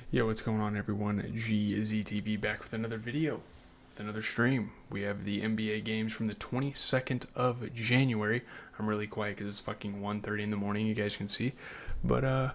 Yo, what's going on, everyone? GZTV back with another video, with another stream. We have the NBA games from the 22nd of January. I'm really quiet because it's fucking 1:30 in the morning, you guys can see. But, we're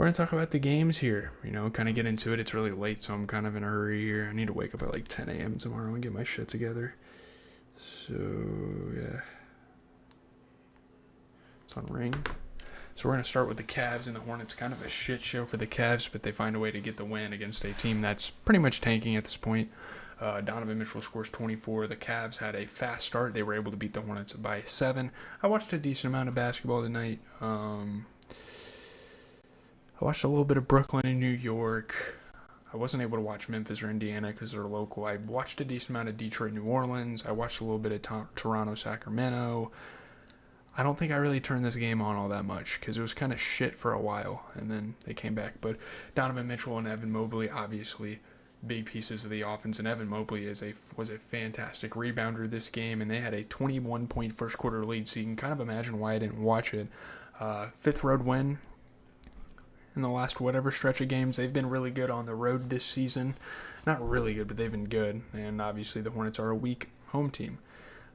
going to talk about the games here, kind of get into it. It's really late, so I'm kind of in a hurry here. I need to wake up at like 10 a.m. tomorrow and get my shit together. So, yeah. It's on ring. So we're going to start with the Cavs and the Hornets. Kind of a shit show for the Cavs, but they find a way to get the win against a team that's pretty much tanking at this point. Donovan Mitchell scores 24. The Cavs had a fast start. They were able to beat the Hornets by 7. I watched a decent amount of basketball tonight. I watched a little bit of Brooklyn and New York. I wasn't able to watch Memphis or Indiana because they're local. I watched a decent amount of Detroit, New Orleans. I watched a little bit of Toronto, Sacramento. I don't think I really turned this game on all that much because it was kind of shit for a while, and then they came back. But Donovan Mitchell and Evan Mobley, obviously big pieces of the offense, and Evan Mobley was a fantastic rebounder this game, and they had a 21-point first quarter lead, so you can kind of imagine why I didn't watch it. Fifth road win in the last whatever stretch of games. They've been really good on the road this season. Not really good, but they've been good, and obviously the Hornets are a weak home team.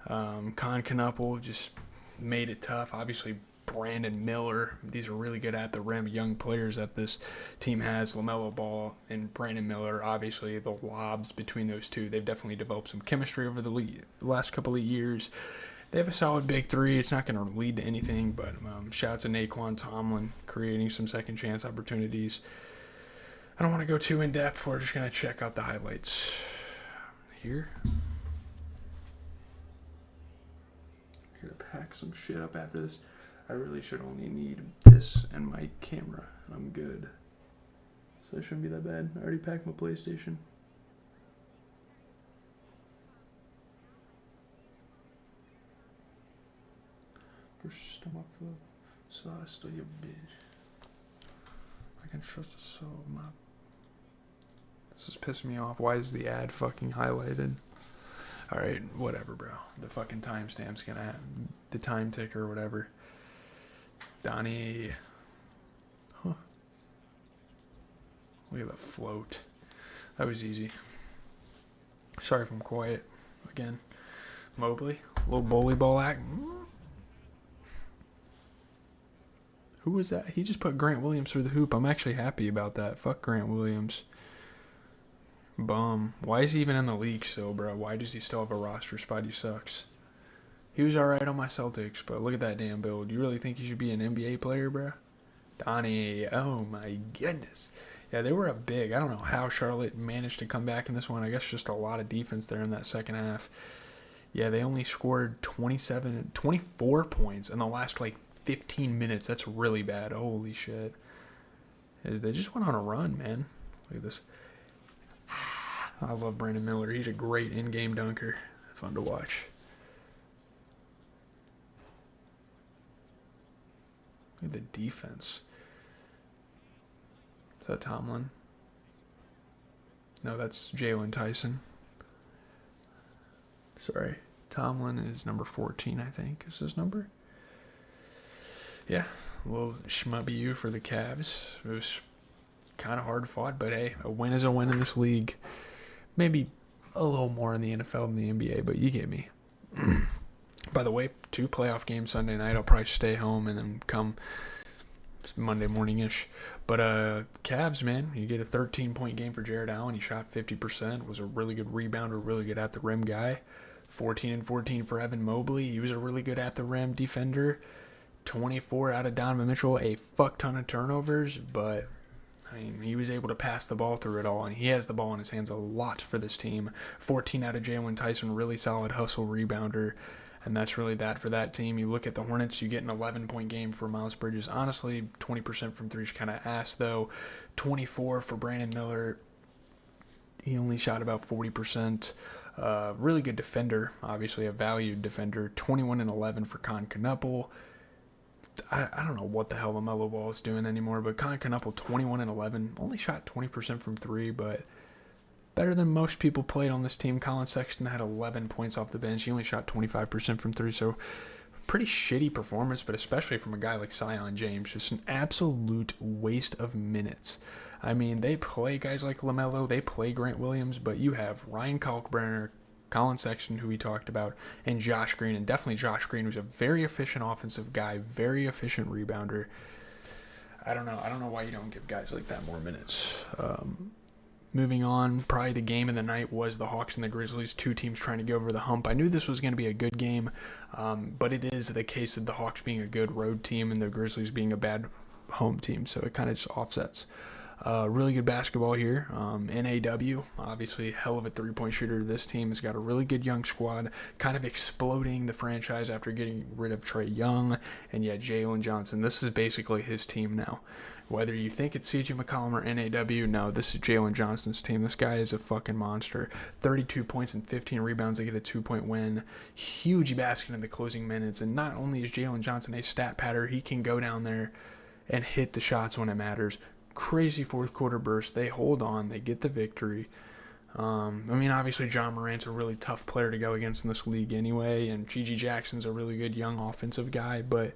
Knuppel just made it tough. Obviously, Brandon Miller. These are really good at the rim young players that this team has. LaMelo Ball and Brandon Miller. Obviously, the lobs between those two. They've definitely developed some chemistry over the last couple of years. They have a solid big three. It's not going to lead to anything, but shout out to Naquan Tomlin creating some second chance opportunities. I don't want to go too in depth. We're just going to check out the highlights here. To pack some shit up after this. I really should only need this and my camera. I'm good. So it shouldn't be that bad. I already packed my PlayStation. First stomach full. So I still your bitch. I can trust a soul. This is pissing me off. Why is the ad fucking highlighted? Alright, whatever, bro. The fucking timestamp's gonna have the time ticker or whatever. Donnie. Huh. Look at the float. That was easy. Sorry if I'm quiet. Again. Mobley. Little bully ball act. Who was that? He just put Grant Williams through the hoop. I'm actually happy about that. Fuck Grant Williams. Bum. Why is he even in the league still, bro? Why does he still have a roster spot? He sucks. He was alright on my Celtics, but look at that damn build. You really think he should be an NBA player, bro? Donnie. Oh, my goodness. Yeah, they were up big. I don't know how Charlotte managed to come back in this one. I guess just a lot of defense there in that second half. Yeah, they only scored 24 points in the last, 15 minutes. That's really bad. Holy shit. They just went on a run, man. Look at this. I love Brandon Miller. He's a great in-game dunker. Fun to watch. Look at the defense. Is that Tomlin? No, that's Jalon Tyson. Sorry. Tomlin is number 14, I think, is his number. Yeah, a little shmubby for the Cavs. It was kind of hard fought, but hey, a win is a win in this league. Maybe a little more in the NFL than the NBA, but you get me. By the way, 2 playoff games Sunday night. I'll probably stay home and then come Monday morning-ish. But Cavs, man, you get a 13-point game for Jared Allen. He shot 50%, was a really good rebounder, really good at the rim guy. 14 and 14 for Evan Mobley. He was a really good at the rim defender. 24 out of Donovan Mitchell, a fuck ton of turnovers, but he was able to pass the ball through it all, and he has the ball in his hands a lot for this team. 14 out of Jalon Tyson, really solid hustle rebounder, and that's really that for that team. You look at the Hornets, you get an 11-point game for Miles Bridges. Honestly, 20% from three is kind of ass, though. 24 for Brandon Miller. He only shot about 40%. Really good defender, obviously a valued defender. 21 and 11 for Knuppel. I don't know what the hell LaMelo Ball is doing anymore, but Knuppel 21 and 11, only shot 20% from three, but better than most people played on this team. Colin Sexton had 11 points off the bench. He only shot 25% from three, so pretty shitty performance, but especially from a guy like Sion James, just an absolute waste of minutes. I mean, they play guys like LaMelo, they play Grant Williams, but you have Ryan Kalkbrenner, Colin Sexton, who we talked about, and Josh Green, and definitely Josh Green, who's a very efficient offensive guy, very efficient rebounder. I don't know why you don't give guys like that more minutes. Moving on, probably the game of the night was the Hawks and the Grizzlies, two teams trying to get over the hump. I knew this was going to be a good game, but it is the case of the Hawks being a good road team and the Grizzlies being a bad home team, so it kind of just offsets. Really good basketball here. NAW, obviously hell of a three-point shooter. This team has got a really good young squad, kind of exploding the franchise after getting rid of Trae Young and Jalon Johnson. This is basically his team now. Whether you think it's CJ McCollum or NAW, no, this is Jalon Johnson's team. This guy is a fucking monster. 32 points and 15 rebounds. They get a 2-point win. Huge basket in the closing minutes. And not only is Jalon Johnson a stat patter, he can go down there and hit the shots when it matters. Crazy fourth quarter burst. They hold on. They get the victory. I mean, obviously, John Morant's a really tough player to go against in this league anyway, and G.G. Jackson's a really good young offensive guy, but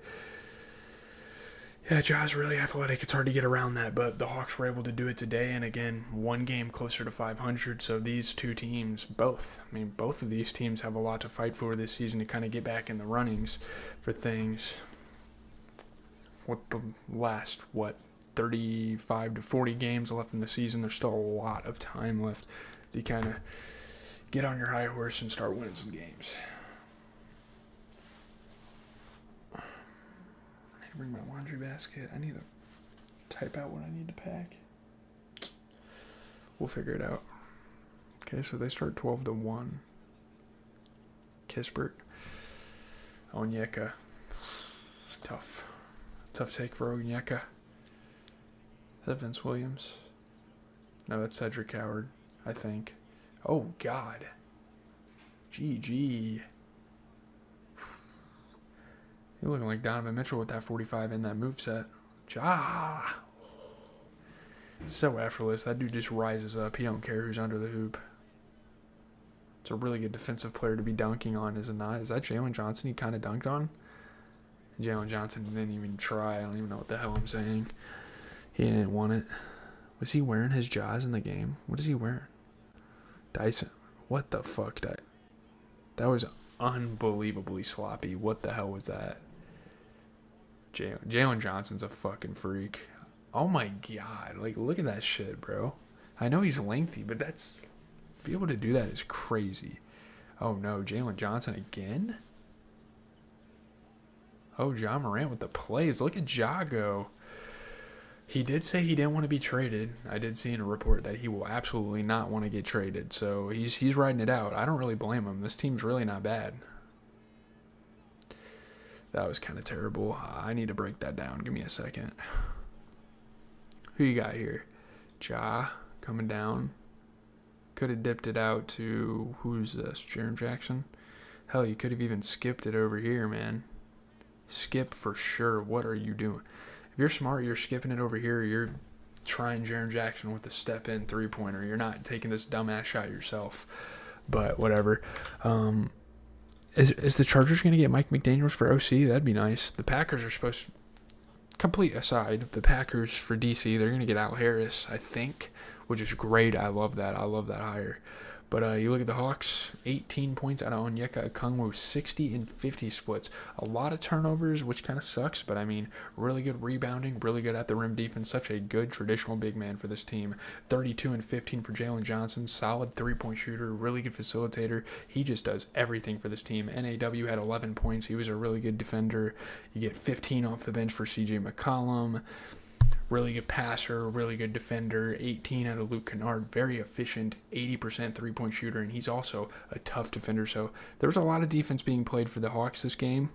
yeah, Ja's really athletic. It's hard to get around that, but the Hawks were able to do it today, and again, one game closer to 500, so these two teams, both of these teams have a lot to fight for this season to kind of get back in the runnings for things. What the last, 35 to 40 games left in the season. There's still a lot of time left to kind of get on your high horse and start winning some games. I need to bring my laundry basket. I need to type out what I need to pack. We'll figure it out. Okay, so they start 12-1. Kispert. Onyeka. Tough take for Onyeka. Is that Vince Williams? No, that's Cedric Howard, I think. Oh, God. GG. You're looking like Donovan Mitchell with that 45 in that moveset. Ja. So effortless. That dude just rises up. He don't care who's under the hoop. It's a really good defensive player to be dunking on, is it not? Is that Jalon Johnson he kind of dunked on? Jalon Johnson didn't even try. I don't even know what the hell I'm saying. He didn't want it. Was he wearing his jaws in the game? What is he wearing? Dyson. What the fuck? That was unbelievably sloppy. What the hell was that? Jalon Johnson's a fucking freak. Oh my God. Like, look at that shit, bro. I know he's lengthy, but to be able to do that is crazy. Oh no, Jalon Johnson again? Oh, John Morant with the plays. Look at Ja go. He did say he didn't want to be traded. I did see in a report that he will absolutely not want to get traded. So he's riding it out. I don't really blame him. This team's really not bad. That was kind of terrible. I need to break that down. Give me a second. Who you got here? Ja coming down. Could have dipped it out to, who's this? Jaren Jackson? Hell, you could have even skipped it over here, man. Skip for sure. What are you doing? If you're smart, you're skipping it over here. You're trying Jaren Jackson with a step-in three-pointer. You're not taking this dumbass shot yourself. But whatever. Is the Chargers going to get Mike McDaniels for OC? That'd be nice. The Packers are supposed to, complete aside, the Packers for DC, they're going to get Al Harris, I think, which is great. I love that. I love that hire. But you look at the Hawks, 18 points out of Onyeka Okongwu, 60 and 50 splits. A lot of turnovers, which kind of sucks, but I mean, really good rebounding, really good at the rim defense. Such a good traditional big man for this team. 32 and 15 for Jalon Johnson, solid three-point shooter, really good facilitator. He just does everything for this team. NAW had 11 points. He was a really good defender. You get 15 off the bench for CJ McCollum. Really good passer, really good defender, 18 out of Luke Kennard, very efficient, 80% three-point shooter, and he's also a tough defender. So there was a lot of defense being played for the Hawks this game.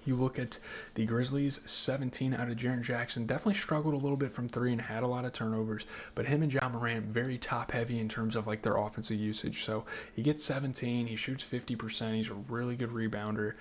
You look at the Grizzlies, 17 out of Jaren Jackson, definitely struggled a little bit from three and had a lot of turnovers, but him and John Morant, very top-heavy in terms of like their offensive usage. So he gets 17, he shoots 50%, he's a really good rebounder.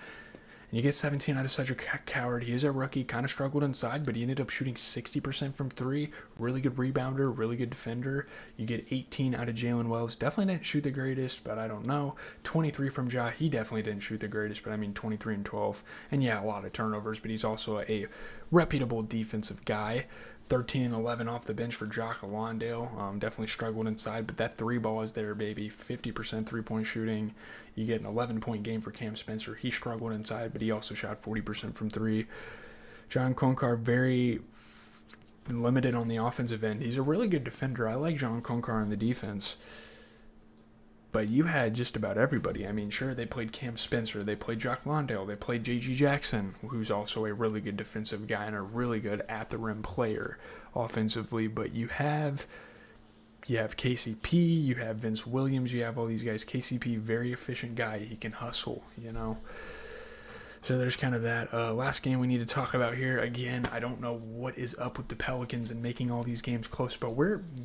And you get 17 out of Cedric Coward. He is a rookie, kind of struggled inside, but he ended up shooting 60% from three. Really good rebounder, really good defender. You get 18 out of Jalen Wells. Definitely didn't shoot the greatest, but I don't know. 23 from Ja. He definitely didn't shoot the greatest, but I mean 23 and 12. And yeah, a lot of turnovers, but he's also a reputable defensive guy. 13 and 11 off the bench for Jalon. Definitely struggled inside, but that three ball is there, baby. 50% three-point shooting. You get an 11-point game for Cam Spencer. He struggled inside, but he also shot 40% from three. John Konkar, very limited on the offensive end. He's a really good defender. I like John Konkar on the defense. But you had just about everybody. I mean, sure, they played Cam Spencer. They played Jock Londale. They played J.G. Jackson, who's also a really good defensive guy and a really good at-the-rim player offensively. But you have KCP. You have Vince Williams. You have all these guys. KCP, very efficient guy. He can hustle, you know. So there's kind of that. Last game we need to talk about here. Again, I don't know what is up with the Pelicans and making all these games close, but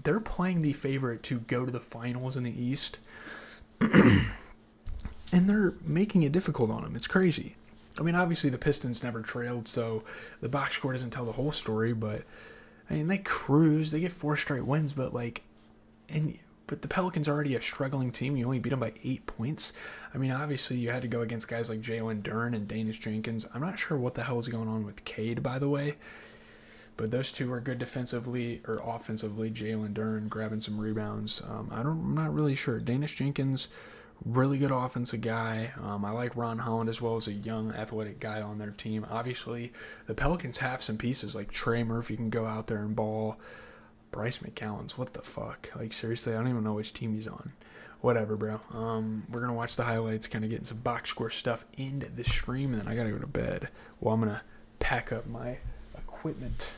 they're playing the favorite to go to the finals in the East. And they're making it difficult on them. It's crazy. I mean, obviously the Pistons never trailed, so the box score doesn't tell the whole story, but I mean, they cruise. They get 4 straight wins, but the Pelicans are already a struggling team. You only beat them by 8 points. I mean, obviously you had to go against guys like Jalen Duren and Danish Jenkins. I'm not sure what the hell is going on with Cade, by the way. But those two are good defensively or offensively. Jalen Duren grabbing some rebounds. I'm not really sure. Danish Jenkins, really good offensive guy. I like Ron Holland as well as a young athletic guy on their team. Obviously, the Pelicans have some pieces like Trey Murphy can go out there and ball. Bryce McCallum's, what the fuck? Like, seriously, I don't even know which team he's on. Whatever, bro. We're going to watch the highlights, kind of getting some box score stuff into the stream, and then I got to go to bed. Well, I'm going to pack up my equipment.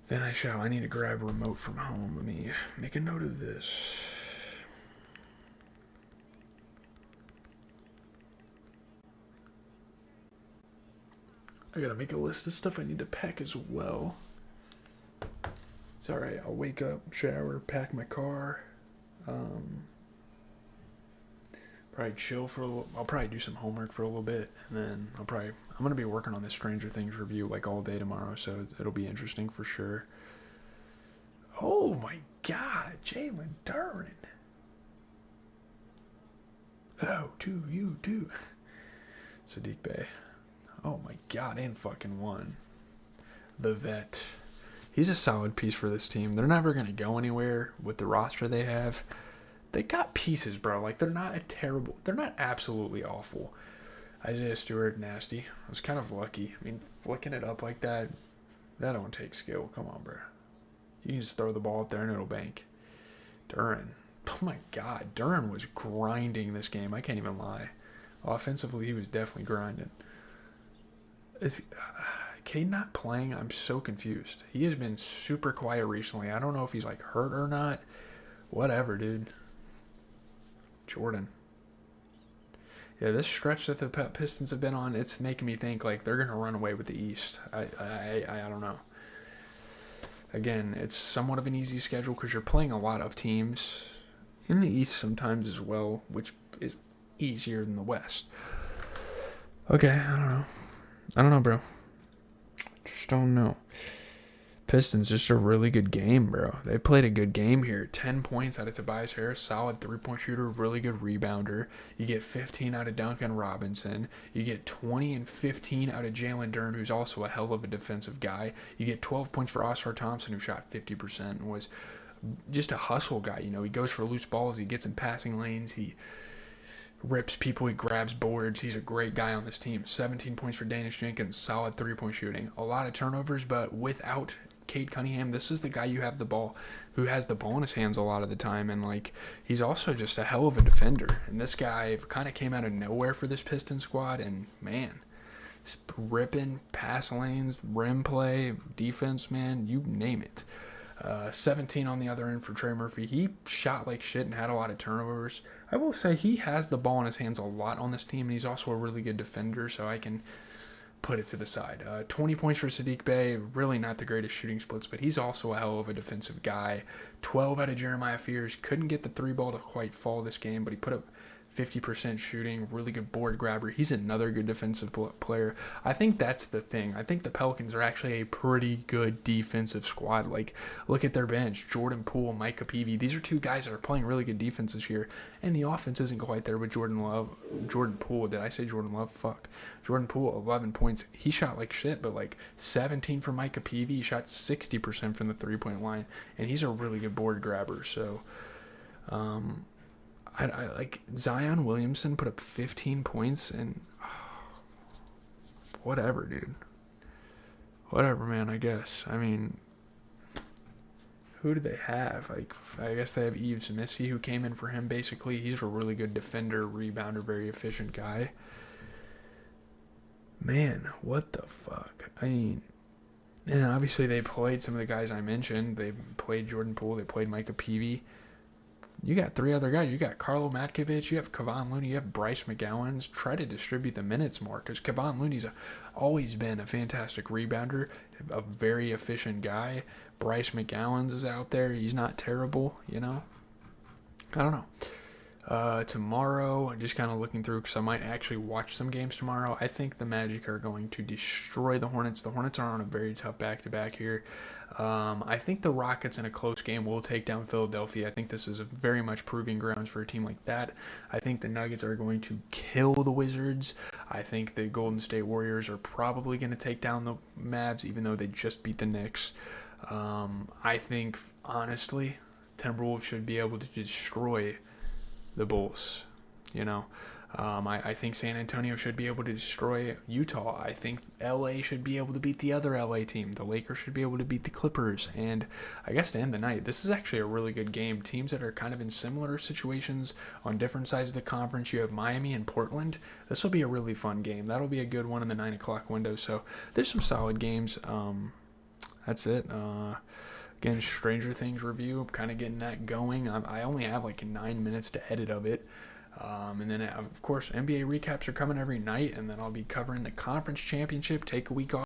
Then I need to grab a remote from home. Let me make a note of this. I got to make a list of stuff I need to pack as well. It's alright, I'll wake up, shower, pack my car. Probably chill for a little. I'll probably do some homework for a little bit, and then I'm going to be working on this Stranger Things review like all day tomorrow, so it'll be interesting for sure. Oh my god, Jalen Duren. Oh, to you too. Sadiq Bey. Oh my god, and fucking won. The vet. He's a solid piece for this team. They're never going to go anywhere with the roster they have. They got pieces, bro. Like, they're not absolutely awful. Isaiah Stewart, nasty. I was kind of lucky. I mean, flicking it up like that don't take skill. Come on, bro. You can just throw the ball up there and it'll bank. Duren. Oh, my God. Duren was grinding this game. I can't even lie. Offensively, he was definitely grinding. Is Cade not playing? I'm so confused. He has been super quiet recently. I don't know if he's, like, hurt or not. Whatever, dude. Jordan. Yeah, this stretch that the Pistons have been on, it's making me think, like, they're going to run away with the East. I don't know. Again, it's somewhat of an easy schedule because you're playing a lot of teams in the East sometimes as well, which is easier than the West. Okay, I don't know, bro. Just don't know. Pistons, just a really good game, bro. They played a good game here. 10 points out of Tobias Harris. Solid three-point shooter. Really good rebounder. You get 15 out of Duncan Robinson. You get 20 and 15 out of Jalen Duren, who's also a hell of a defensive guy. You get 12 points for Oscar Thompson, who shot 50% and was just a hustle guy. You know, he goes for loose balls. He gets in passing lanes. He rips people. He grabs boards. He's a great guy on this team. 17 points for Danish Jenkins. Solid three-point shooting. A lot of turnovers, but without Cade Cunningham, this is the guy who has the ball in his hands a lot of the time, and like he's also just a hell of a defender. And this guy kind of came out of nowhere for this Piston squad, and man, he's ripping pass lanes, rim play, defense, man, you name it. 17 on the other end for Trey Murphy. He shot like shit and had a lot of turnovers. I will say he has the ball in his hands a lot on this team, and he's also a really good defender, so I can put it to the side. 20 points for Sadiq Bey. Really not the greatest shooting splits, but he's also a hell of a defensive guy. 12 out of Jeremiah Fears. Couldn't get the three ball to quite fall this game, but he put up 50% shooting, really good board grabber. He's another good defensive player. I think that's the thing. I think the Pelicans are actually a pretty good defensive squad. Like, look at their bench. Jordan Poole, Micah Peavy. These are two guys that are playing really good defense this year. And the offense isn't quite there with Jordan Poole. Did I say Jordan Love? Fuck. Jordan Poole, 11 points. He shot like shit, but like 17 for Micah Peavy. He shot 60% from the three-point line. And he's a really good board grabber. So, I like Zion Williamson put up 15 points and whatever, dude. Whatever, man, I guess. I mean, who do they have? Like, I guess they have Yves Missy, who came in for him basically. He's a really good defender, rebounder, very efficient guy. Man, what the fuck? I mean, and obviously they played some of the guys I mentioned. They played Jordan Poole. They played Micah Peavy. You got three other guys. You got Carlo Matkovich. You have Kevon Looney. You have Bryce McGowan. Try to distribute the minutes more because Kevon Looney's always been a fantastic rebounder, a very efficient guy. Bryce McGowan is out there. He's not terrible, you know. I don't know. Tomorrow, just kind of looking through because I might actually watch some games tomorrow. I think the Magic are going to destroy the Hornets. The Hornets are on a very tough back-to-back here. I think the Rockets in a close game will take down Philadelphia. I think this is a very much proving grounds for a team like that. I think the Nuggets are going to kill the Wizards. I think the Golden State Warriors are probably going to take down the Mavs, even though they just beat the Knicks. I think, honestly, Timberwolves should be able to destroy the Bulls, you know. I think San Antonio should be able to destroy Utah. I think LA should be able to beat the other LA team. The Lakers should be able to beat the Clippers. And I guess to end the night, this is actually a really good game. Teams that are kind of in similar situations on different sides of the conference. You have Miami and Portland. This will be a really fun game. That'll be a good one in the 9 o'clock window. So there's some solid games. That's it. Again, Stranger Things review, I'm kind of getting that going. I only have like 9 minutes to edit of it. And then, of course, NBA recaps are coming every night, and then I'll be covering the conference championship, take a week off.